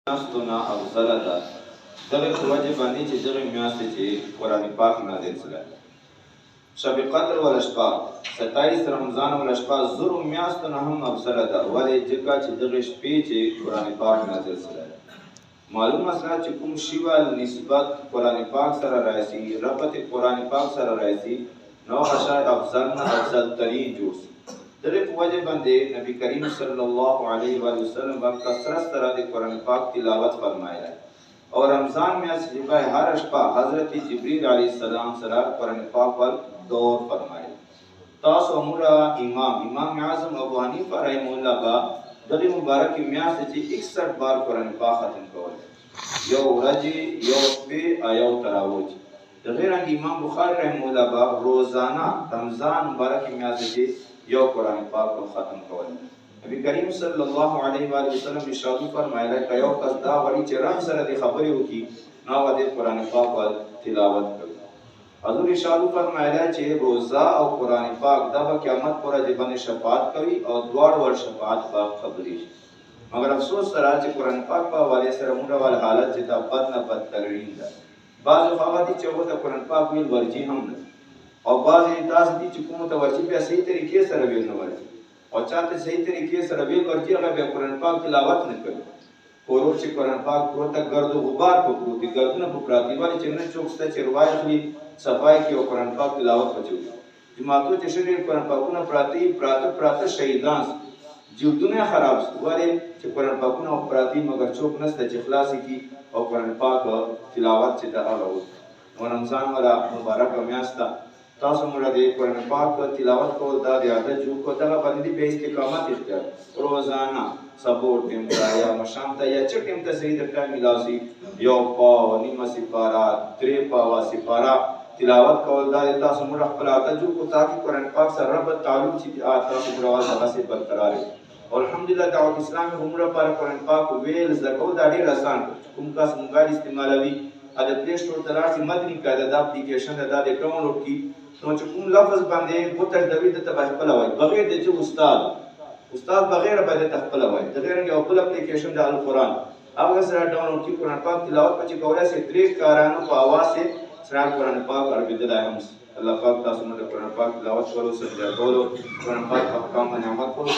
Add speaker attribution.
Speaker 1: میاشتونه افضله ده دغه په وجه باندې چې دغه میاشتې چې قرآن پاک نازل شوی شب قدر ولا شپه 27 رمضان ولا شپه زرو میاشتو نه هم افضله ده ولې ځکه چې دغه شپې چې قرآن پاک نازل شوی معلوم مسله چې کوم شی ول نسبت قرآن پاک سره راځي ربط قرآن پاک سره راځي نو هغه شاید افضل نه افضل ترین جوړ شي دغه په وجه باندې نبی کریم صلی الله علیه و وسلم په کثرت سره د قرآن پاک تلاوت فرمایله او رمضان میاشت کې به هر شپه حضرت جبرئیل علیه السلام سره قرآن پاک ول دور فرمایله تاسو موږ امام اعظم ابو حنیفه رحمه الله با دغه مبارک میاشت چې 61 بار قرآن پاک ختم کول یو ورځ یو شپه یو تراویح دغه رنګ امام بخاری رحمه الله با روزانه رمضان مبارک میاشت کې یو قرآن پاک ختم کول نبی کریم صلی الله علیه و وسلم ارشاد فرمایله ک یو کس دا وړي چې رب سره د خبرې وکي نو د قرآن پاک تلاوت کوي حضور ارشاد فرمایله چې روزه او قرآن پاک د قیامت پر ورځ باندې شفاعت کوي او دواړو ور شفاعت په خبرې مگر افسوس سره چې قرآن پاک په حواله سره موږ ول حالت چې د بد نه بدترین ده بعض هغه دي چې د قرآن پاک ویل ورجی هم نه او بعض تاسو دي چې کوم توجه به صحیح طریقې سره ویل نه ورته او چاته صحیح طریقې سره ویل ورته هغه به قرآن پاک تلاوت نه کوي ورور چې قرآن پاک پروته ګرد او غبار په پروتي ګردونه په پراتی باندې چې نه چوکسته چې روایت وي صفای کې قرآن پاک تلاوت کوي جماعتو چې شری قرآن پاکونه پراته شهیدان جودونه خراب وره چې قرآن پاکونه پراتی مگر چوک نسته چې خلاص کی او قرآن پاک تلاوت چې دا راو رمضان ولا مبارک میاشت تاسو موږ د قرآن پاک تلاوت کول دا د عادت جو کو دا باندې به استقامت اختیار روزانه سپورټ ټیم یا مشام ته یا چې ټیم ته صحیح درته ملاسي یو پاو نیمه سپارا درې پاو سپارا تلاوت کول دا تاسو موږ خپل عادت جو کو تاکي قرآن پاک سره ربط تعلق چې تاسو پرواز هغه سي برقرار وي الحمدلله دعوت اسلامي عمره پر قرآن پاک ویل زکو دا ډیر آسان کوم کس موبایل استعمالوي ا د پلی سٹور ته راځي مدني قاعده د اپلیکیشن د ډاونلوډ کی نو چې کوم لفظ باندې بوتل دوی د تبخپل وای بغیر د چې استاد بغیر باندې تخپل وای د غیر یو بل اپلیکیشن د القرآن هغه سره ډاونلوډ کی قرآن پاک تلاوت پچې کولای شي درې کارانو په आवाज سره سره قرآن پاک عربی د هم الله پاک تاسو موږ قرآن پاک تلاوت کولو سره قرآن پاک په کوم باندې عمل کولو